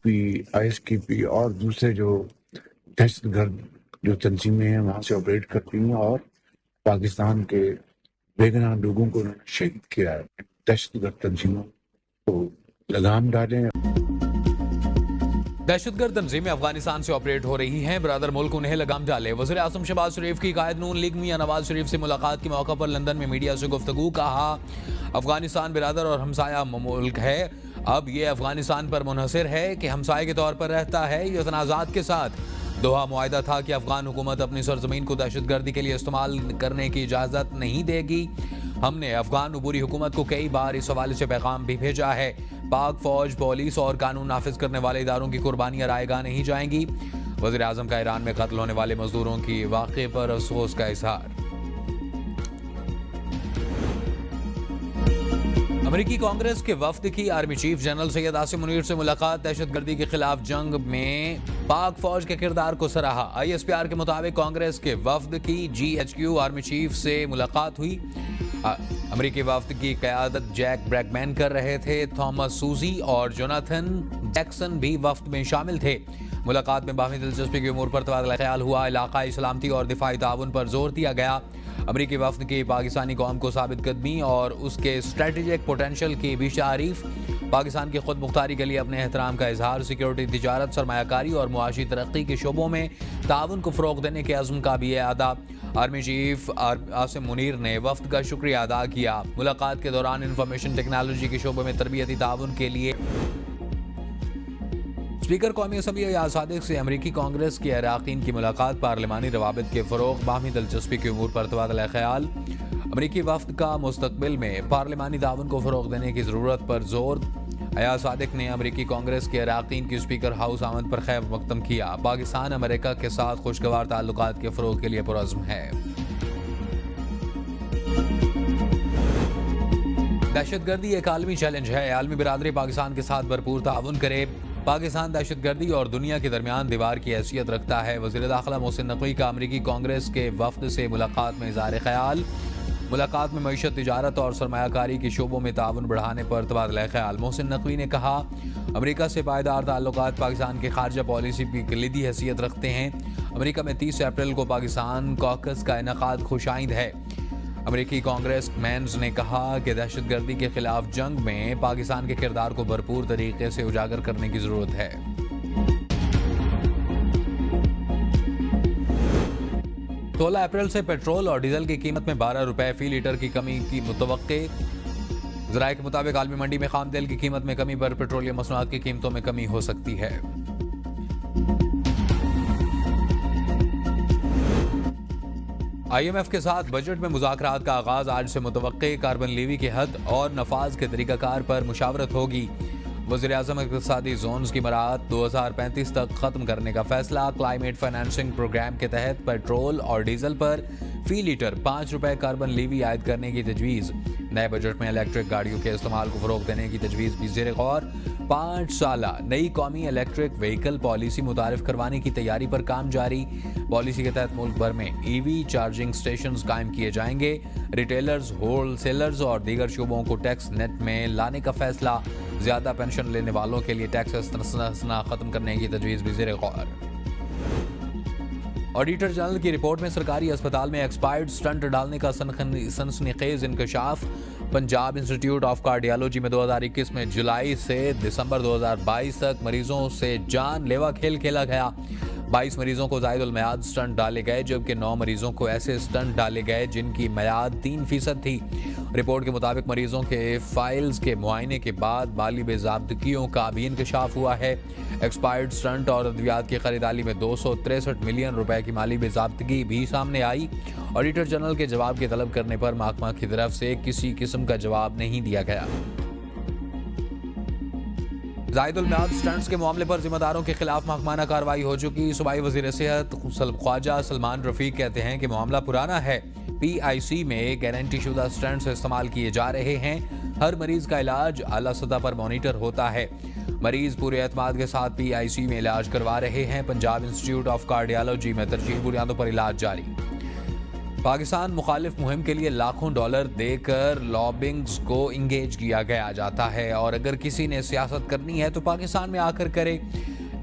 P, I S کی پی اور دوسرے جو دہشت گرد جو تنظیمیں ہیں وہاں سے آپریٹ کرتی ہیں اور پاکستان کے بےگناہ لوگوں کو انہوں نے شہید کیا ہے۔ دہشت گرد تنظیموں کو لگام ڈالیں۔ دہشت گرد تنظیمیں افغانستان سے آپریٹ ہو رہی ہیں، برادر ملک انہیں لگام ڈالے۔ وزیر اعظم شہباز شریف کی قائد نون لیگ میاں نواز شریف سے ملاقات کے موقع پر لندن میں میڈیا سے گفتگو۔ کہا افغانستان برادر اور ہمسایہ ملک ہے، اب یہ افغانستان پر منحصر ہے کہ ہمسائے کے طور پر رہتا ہے، یہ تنازعات کے ساتھ دوحہ معاہدہ تھا کہ افغان حکومت اپنی سرزمین کو دہشت گردی کے لیے استعمال کرنے کی اجازت نہیں دے گی۔ ہم نے افغان عبوری حکومت کو کئی بار اس حوالے سے پیغام بھی بھیجا ہے۔ پاک فوج، پولیس اور قانون نافذ کرنے والے اداروں کی قربانیاں رائے گاہ نہیں جائیں گی۔ وزیر اعظم کا ایران میں قتل ہونے والے مزدوروں کی واقعے پر افسوس کا اظہار۔ امریکی کانگریس کے وفد کی army chief general Syed Asim Munir سے ملاقات۔ دہشت گردی کے خلاف جنگ میں پاک فوج کے کردار کو سراہا۔ آئی ایس پی آر کے مطابق کانگریس کے وفد کی G H Q army chief سے ملاقات ہوئی۔ امریکی وفد کی قیادت جیک بریگمین کر رہے تھے۔ تھامس سوزی اور جوناتھن جیکسن بھی وفد میں شامل تھے۔ ملاقات میں باہمی دلچسپی کے امور پر تبادلہ خیال ہوا۔ علاقائی سلامتی اور دفاعی تعاون پر زور دیا گیا۔ امریکی وفد کی پاکستانی قوم کو ثابت قدمی اور اس کے اسٹریٹجک پوٹینشل کی بھی تعریف۔ پاکستان کی خود مختاری کے لیے اپنے احترام کا اظہار۔ سیکیورٹی، تجارت، سرمایہ کاری اور معاشی ترقی کے شعبوں میں تعاون کو فروغ دینے کے عزم کا بھی اعادہ۔ آرمی چیف عاصم منیر نے وفد کا شکریہ ادا کیا۔ ملاقات کے دوران انفارمیشن ٹیکنالوجی کے شعبے میں تربیتی تعاون کے لیے اسپیکر قومی اسمبلی ایاز صادق سے امریکی کانگریس کے اراکین کی ملاقات۔ پارلیمانی روابط کے فروغ، باہمی دلچسپی کے امور پر تبادلہ خیال۔ امریکی وفد کا مستقبل میں پارلیمانی تعاون کو فروغ دینے کی ضرورت پر زور۔ ایاز صادق نے امریکی کانگریس کے اراکین کی اسپیکر ہاؤس آمد پر خیر مقدم کیا۔ پاکستان امریکہ کے ساتھ خوشگوار تعلقات کے فروغ کے لیے پرعزم ہے۔ دہشت گردی ایک عالمی چیلنج ہے، عالمی برادری پاکستان کے ساتھ بھرپور تعاون کرے۔ پاکستان دہشت گردی اور دنیا کے درمیان دیوار کی حیثیت رکھتا ہے۔ وزیر داخلہ محسن نقوی کا امریکی کانگریس کے وفد سے ملاقات میں اظہار خیال۔ ملاقات میں معیشت، تجارت اور سرمایہ کاری کے شعبوں میں تعاون بڑھانے پر تبادلہ خیال۔ محسن نقوی نے کہا امریکہ سے پائیدار تعلقات پاکستان کی خارجہ پالیسی کی کلیدی حیثیت رکھتے ہیں۔ امریکہ میں 30 اپریل کو پاکستان کاکس کا انعقاد خوش آئند ہے۔ امریکی کانگریس مینز نے کہا کہ دہشت گردی کے خلاف جنگ میں پاکستان کے کردار کو بھرپور طریقے سے اجاگر کرنے کی ضرورت ہے۔ 16 اپریل سے پیٹرول اور ڈیزل کی قیمت میں 12 روپے فی لیٹر کی کمی کی متوقع۔ ذرائع کے مطابق عالمی منڈی میں خام تیل کی قیمت میں کمی پر پیٹرولیم مصنوعات کی قیمتوں میں کمی ہو سکتی ہے۔ آئی ایم ایف کے ساتھ بجٹ میں مذاکرات کا آغاز آج سے متوقع۔ کاربن لیوی کے حد اور نفاذ کے طریقہ کار پر مشاورت ہوگی۔ وزیر اعظم اقتصادی زونز کی مراعات 2035 تک ختم کرنے کا فیصلہ۔ کلائمیٹ فائنانسنگ پروگرام کے تحت پیٹرول اور ڈیزل پر فی لیٹر 5 روپے کاربن لیوی عائد کرنے کی تجویز۔ نئے بجٹ میں الیکٹرک گاڑیوں کے استعمال کو فروغ دینے کی تجویز بھی زیر غور۔ 5 سالہ نئی قومی الیکٹرک وہیکل پالیسی متعارف کروانے کی تیاری پر کام جاری۔ پالیسی کے تحت ملک بھر میں ای وی چارجنگ سٹیشنز قائم کیے جائیں گے۔ ریٹیلرز، ہول سیلرز اور دیگر شعبوں کو ٹیکس نیٹ میں لانے کا فیصلہ۔ زیادہ پینشن لینے والوں کے لیے ٹیکس استثنا ختم کرنے کی تجویز بھی زیر غور۔ آڈیٹر جنرل کی رپورٹ میں سرکاری اسپتال میں ایکسپائرڈ سٹنٹ ڈالنے کا سنسنی خیز پنجاب انسٹیٹیوٹ آف کارڈیالوجی میں 2021 میں جولائی سے دسمبر 2022 تک مریضوں سے جان لیوا کھیل کھیلا گیا۔ 22 مریضوں کو زائد المیعاد سٹنٹ ڈالے گئے، جبکہ 9 مریضوں کو ایسے سٹنٹ ڈالے گئے جن کی میعاد 3% تھی۔ رپورٹ کے مطابق مریضوں کے فائلز کے معائنے کے بعد مالی بے ضابطگیوں کا بھی انکشاف ہوا ہے۔ ایکسپائرڈ سٹنٹ اور ادویات کی خریداری میں 263 ملین روپے کی مالی بے ضابطگی بھی سامنے آئی۔ آڈیٹر جنرل کے جواب کی طلب کرنے پر محکمہ کی طرف سے کسی قسم کا جواب نہیں دیا گیا۔ زائد المیعاد سٹنٹس کے معاملے پر ذمہ داروں کے خلاف محکمانہ کارروائی ہو چکی۔ صوبائی وزیر صحت خواجہ سلمان رفیق کہتے ہیں کہ معاملہ پرانا ہے۔ پی آئی سی میں گارنٹی شدہ سٹنٹس استعمال کیے جا رہے ہیں۔ ہر مریض کا علاج اعلیٰ سطح پر مانیٹر ہوتا ہے۔ مریض پورے اعتماد کے ساتھ پی آئی سی میں علاج کروا رہے ہیں۔ پنجاب انسٹیٹیوٹ آف کارڈیالوجی میں ترجیحی بنیادوں پر علاج جاری۔ پاکستان مخالف مہم کے لیے لاکھوں ڈالر دے کر لابنگز کو انگیج کیا گیا جاتا ہے، اور اگر کسی نے سیاست کرنی ہے تو پاکستان میں آ کر کرے۔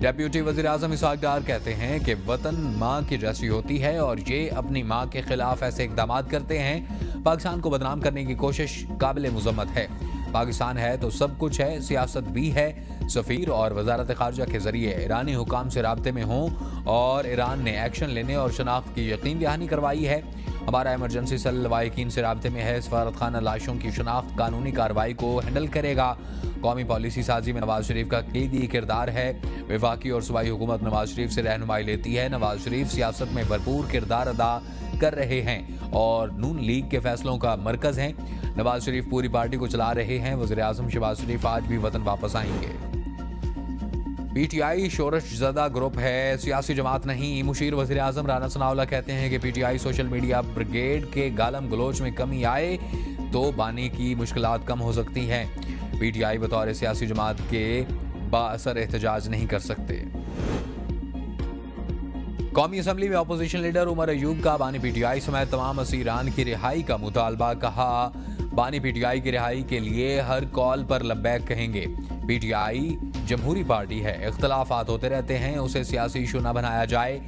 ڈیپیوٹی وزیر اعظم اسحاق ڈار کہتے ہیں کہ وطن ماں کی جیسی ہوتی ہے، اور یہ اپنی ماں کے خلاف ایسے اقدامات کرتے ہیں پاکستان کو بدنام کرنے کی کوشش قابل مذمت ہے۔ پاکستان ہے تو سب کچھ ہے، سیاست بھی ہے۔ سفیر اور وزارت خارجہ کے ذریعے ایرانی حکام سے رابطے میں ہوں، اور ایران نے ایکشن لینے اور شناخت کی یقین دہانی کروائی ہے۔ ہمارا ایمرجنسی سیل لواحقین سے رابطے میں ہے، سفارت خانہ لاشوں کی شناخت قانونی کارروائی کو ہینڈل کرے گا۔ قومی پالیسی سازی میں نواز شریف کا کلیدی کردار ہے۔ وفاقی اور صوبائی حکومت نواز شریف سے رہنمائی لیتی ہے۔ نواز شریف سیاست میں بھرپور کردار ادا کر رہے ہیں اور نون لیگ کے فیصلوں کا مرکز ہیں۔ نواز شریف پوری پارٹی کو چلا رہے ہیں۔ وزیر اعظم شہباز شریف آج بھی وطن واپس آئیں گے۔ پی ٹی آئی شورش زدہ گروپ ہے، سیاسی جماعت نہیں۔ مشیر وزیر اعظم رانا ثناءاللہ کہتے ہیں کہ P T I social media brigade کے گالم گلوچ میں کمی آئے تو بانی کی مشکلات کم ہو سکتی ہیں۔ پی ٹی آئی بطور سیاسی جماعت کے بااثر احتجاج نہیں کر سکتے۔ قومی اسمبلی میں اپوزیشن لیڈر عمر ایوب کا بانی پی ٹی آئی سمیت تمام اسیران کی رہائی کا مطالبہ، کہا بانی پی ٹی آئی کی رہائی کے لیے ہر کال پر لبیک کہیں گے۔ پی ٹی آئی جمہوری پارٹی ہے، اختلافات ہوتے رہتے ہیں، اسے سیاسی ایشو نہ بنایا جائے۔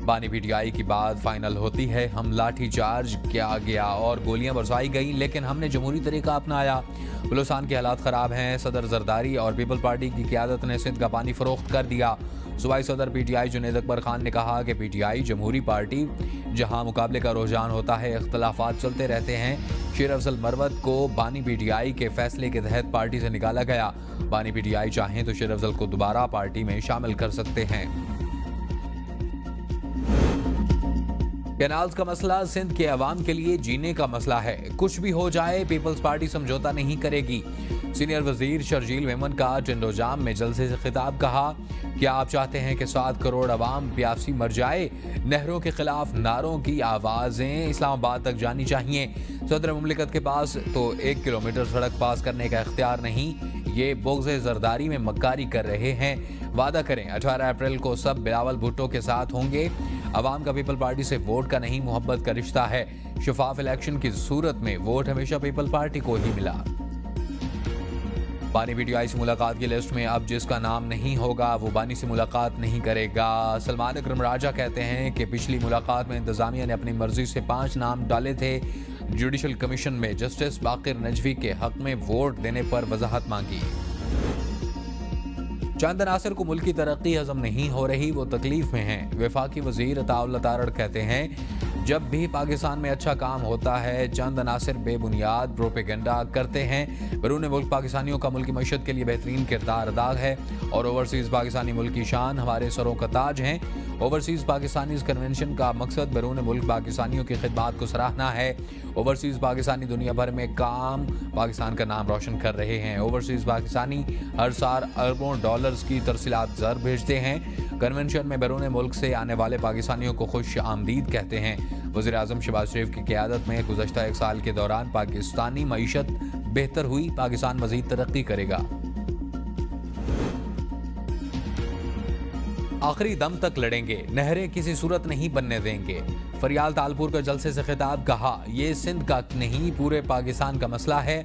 بانی پی ٹی آئی کی بات فائنل ہوتی ہے۔ ہم لاٹھی چارج کیا گیا اور گولیاں برسائی گئیں، لیکن ہم نے جمہوری طریقہ اپنایا۔ بلوچستان کے حالات خراب ہیں، صدر زرداری اور پیپل پارٹی کی قیادت نے سندھ کا پانی فروخت کر دیا۔ صوبائی صدر پی ٹی آئی جنید اکبر خان نے کہا کہ پی ٹی آئی جمہوری پارٹی جہاں مقابلے کا رجحان ہوتا ہے، اختلافات چلتے رہتے ہیں۔ شیر افضل مروت کو بانی پی ٹی آئی کے فیصلے کے تحت پارٹی سے نکالا گیا۔ بانی پی ٹی آئی چاہیں تو شیر افضل کو دوبارہ پارٹی میں شامل کر سکتے ہیں۔ کینالز کا مسئلہ سندھ کے عوام کے لیے جینے کا مسئلہ ہے، کچھ بھی ہو جائے پیپلز پارٹی سمجھوتا نہیں کرے گی۔ سینئر وزیر شرجیل میمن کا ٹنڈو جام میں جلسے سے خطاب، کہا کیا آپ چاہتے ہیں کہ 7 کروڑ عوام پیاسی مر جائے؟ نہروں کے خلاف نعروں کی آوازیں اسلام آباد تک جانی چاہیے۔ صدر مملکت کے پاس تو 1 کلومیٹر سڑک پاس کرنے کا اختیار نہیں، یہ بغض زرداری میں مکاری کر رہے ہیں۔ وعدہ کریں 18 اپریل کو سب بلاول بھٹو کے ساتھ ہوں گے۔ عوام کا پیپل پارٹی سے ووٹ کا نہیں، محبت کا رشتہ ہے۔ شفاف الیکشن کی صورت میں ووٹ ہمیشہ پیپل پارٹی کو ہی ملا۔ بانی پی ٹی آئی سے ملاقات کی لسٹ میں اب جس کا نام نہیں ہوگا وہ بانی سے ملاقات نہیں کرے گا۔ سلمان اکرم راجہ کہتے ہیں کہ پچھلی ملاقات میں انتظامیہ نے اپنی مرضی سے 5 نام ڈالے تھے۔ جوڈیشل کمیشن میں جسٹس باقر نجوی کے حق میں ووٹ دینے پر وضاحت مانگی۔ چند عناصر کو ملک کی ترقی ہضم نہیں ہو رہی، وہ تکلیف میں ہیں۔ وفاقی وزیر عطاء اللہ تارڑ کہتے ہیں جب بھی پاکستان میں اچھا کام ہوتا ہے چند عناصر بے بنیاد پروپیگنڈا کرتے ہیں۔ بیرون ملک پاکستانیوں کا ملکی معیشت کے لیے بہترین کردار ادا ہے، اور اوورسیز پاکستانی ملک کی شان ہمارے سروں کا تاج ہیں۔ اوورسیز پاکستانیز کنونشن کا مقصد بیرون ملک پاکستانیوں کی خدمات کو سراہنا ہے۔ اوورسیز پاکستانی دنیا بھر میں کام پاکستان کا نام روشن کر رہے ہیں۔ اوورسیز پاکستانی ہر سال اربوں ڈالرز کی ترسیلات زر بھیجتے ہیں۔ کنونشن میں بیرون ملک سے آنے والے پاکستانیوں کو خوش آمدید کہتے ہیں۔ وزیر اعظم شہباز شریف کی قیادت میں گزشتہ 1 سال کے دوران پاکستانی معیشت بہتر ہوئی، پاکستان مزید ترقی کرے گا۔ آخری دم تک لڑیں گے، نہریں کسی صورت نہیں بننے دیں گے۔ فریال تالپور کا جلسے سے خطاب، کہا یہ سندھ کا نہیں پورے پاکستان کا مسئلہ ہے۔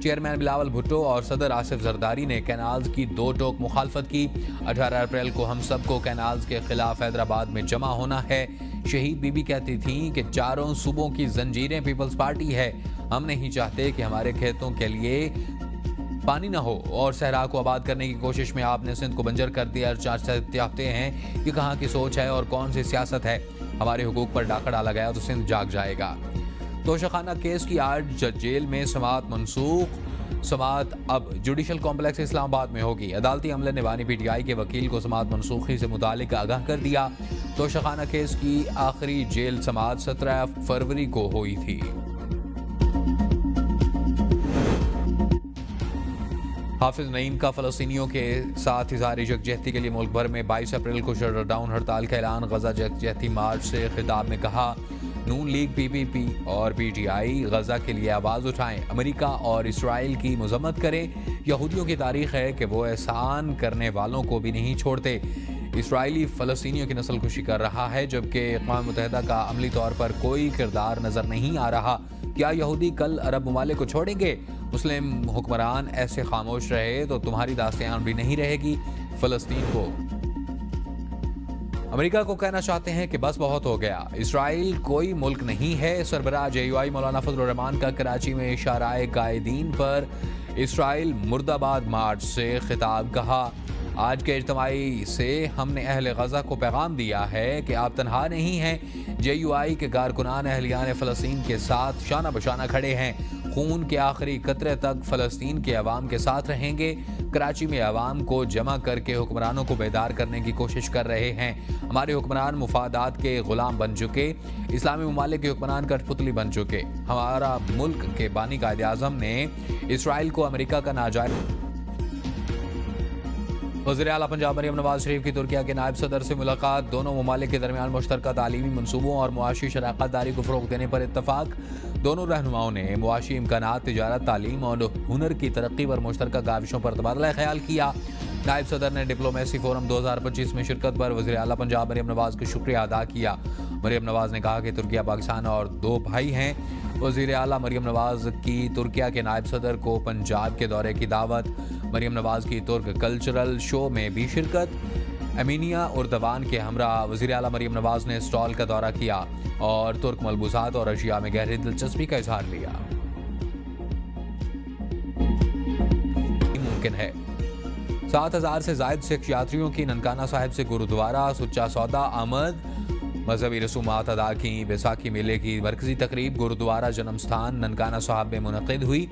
چیئرمین بلاول بھٹو اور صدر آصف زرداری نے کینالز کی 2 ٹوک مخالفت کی۔ 18 اپریل کو ہم سب کو کینالز کے خلاف حیدرآباد میں جمع ہونا ہے۔ شہید بی بی کہتی تھیں کہ چاروں صوبوں کی زنجیریں پیپلز پارٹی ہے، ہم نہیں چاہتے کہ ہمارے کھیتوں کے لیے پانی نہ ہو، اور صحرا کو آباد کرنے کی کوشش میں آپ نے سندھ کو بنجر کر دیا۔ چاہتے ہیں کہ کہاں کی سوچ ہے اور کون سی سیاست ہے؟ ہمارے حقوق پر ڈاکہ ڈالا گیا تو سندھ جاگ جائے گا۔ توشخانہ کیس کی آج جیل میں سماعت منسوخ، سماعت اب جوڈیشل کمپلیکس اسلام آباد میں ہوگی۔ عدالتی عملے نے بانی پی ٹی آئی کے وکیل کو سماعت منسوخی سے متعلق آگاہ کر دیا۔ توشخانہ کیس کی آخری جیل سماعت 17 فروری کو ہوئی تھی۔ حافظ نعیم کا فلسطینیوں کے ساتھ اظہار یکجہتی کے لیے ملک بھر میں 22 اپریل کو شٹر ڈاؤن ہڑتال کا اعلان۔ غزہ یکجہتی مارچ سے خطاب میں کہا نون لیگ، پی پی پی اور پی ٹی آئی غزہ کے لیے آواز اٹھائیں، امریکہ اور اسرائیل کی مذمت کریں۔ یہودیوں کی تاریخ ہے کہ وہ احسان کرنے والوں کو بھی نہیں چھوڑتے۔ اسرائیلی فلسطینیوں کی نسل کشی کر رہا ہے، جبکہ اقوام متحدہ کا عملی طور پر کوئی کردار نظر نہیں آ رہا۔ کیا یہودی کل عرب ممالک کو چھوڑیں گے؟ مسلم حکمران ایسے خاموش رہے تو تمہاری داستان بھی نہیں رہے گی۔ فلسطین کو امریکہ کو کہنا چاہتے ہیں کہ بس بہت ہو گیا، اسرائیل کوئی ملک نہیں ہے۔ سربراہ JUI مولانا فضل الرحمان کا کراچی میں شارع قائدین پر اسرائیل مرد آباد مارچ سے خطاب کہا۔ آج کے اجتماعی سے ہم نے اہل غزہ کو پیغام دیا ہے کہ آپ تنہا نہیں ہیں۔ JUI کے کارکنان اہلیان فلسطین کے ساتھ شانہ بشانہ کھڑے ہیں، خون کے آخری قطرے تک فلسطین کے عوام کے ساتھ رہیں گے۔ کراچی میں عوام کو جمع کر کے حکمرانوں کو بیدار کرنے کی کوشش کر رہے ہیں۔ ہمارے حکمران مفادات کے غلام بن چکے، اسلامی ممالک کے حکمران کٹھ پتلی بن چکے۔ ہمارا ملک کے بانی قائد اعظم نے اسرائیل کو امریکہ کا ناجائز۔ وزیر اعلیٰ پنجاب مریم نواز شریف کی ترکیہ کے نائب صدر سے ملاقات، دونوں ممالک کے درمیان مشترکہ تعلیمی منصوبوں اور معاشی شراکت داری کو فروغ دینے پر اتفاق۔ دونوں رہنماؤں نے معاشی امکانات، تجارت، تعلیم اور ہنر کی ترقی پر مشترکہ کاوشوں پر تبادلہ خیال کیا۔ نائب صدر نے ڈپلومیسی فورم 2025 میں شرکت پر وزیر اعلیٰ پنجاب مریم نواز کا شکریہ ادا کیا۔ مریم نواز نے کہا کہ ترکیہ پاکستان اور دو بھائی ہیں۔ وزیر اعلیٰ مریم نواز کی ترکیہ کے نائب صدر کو پنجاب کے دورے کی دعوت۔ مریم نواز کی ترک کلچرل شو میں بھی شرکت۔ امینیا اردوان کے ہمراہ وزیر اعلیٰ مریم نواز نے اسٹال کا دورہ کیا اور ترک ملبوسات اور اشیاء میں گہری دلچسپی کا اظہار کیا۔ ممکن ہے 7,000 سے زائد سکھ یاتریوں کی ننکانہ صاحب سے گرودوارہ سچا سودا آمد، مذہبی رسومات ادا کی۔ بیساکھی میلے کی مرکزی تقریب گرودوارہ جنم استھان ننکانہ صاحب میں منعقد ہوئی۔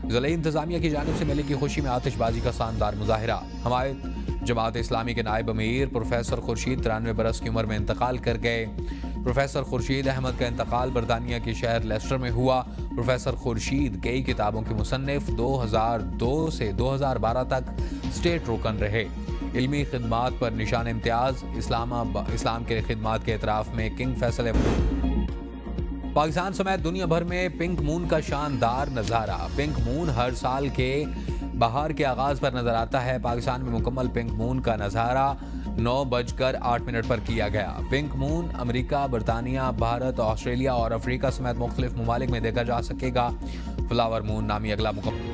ضلعی انتظامیہ کی جانب سے میلے کی خوشی میں آتش بازی کا شاندار مظاہرہ۔ حمایت جماعت اسلامی کے نائب امیر پروفیسر خورشید 93 برس کی عمر میں انتقال کر گئے۔ پروفیسر خورشید احمد کا انتقال برطانیہ کے شہر لیسٹر میں ہوا۔ پروفیسر خورشید کئی کتابوں کے مصنف، 2002 سے 2012 تک اسٹیٹ رکن رہے۔ علمی خدمات پر نشان امتیاز، اسلام کے خدمات کے اعتراف میں کنگ فیصل۔ پاکستان سمیت دنیا بھر میں پنک مون کا شاندار نظارہ۔ پنک مون ہر سال کے بہار کے آغاز پر نظر آتا ہے۔ پاکستان میں مکمل پنک مون کا نظارہ 9:08 پر کیا گیا۔ پنک مون امریکہ، برطانیہ، بھارت، آسٹریلیا اور افریقہ سمیت مختلف ممالک میں دیکھا جا سکے گا۔ فلاور مون نامی اگلا مکمل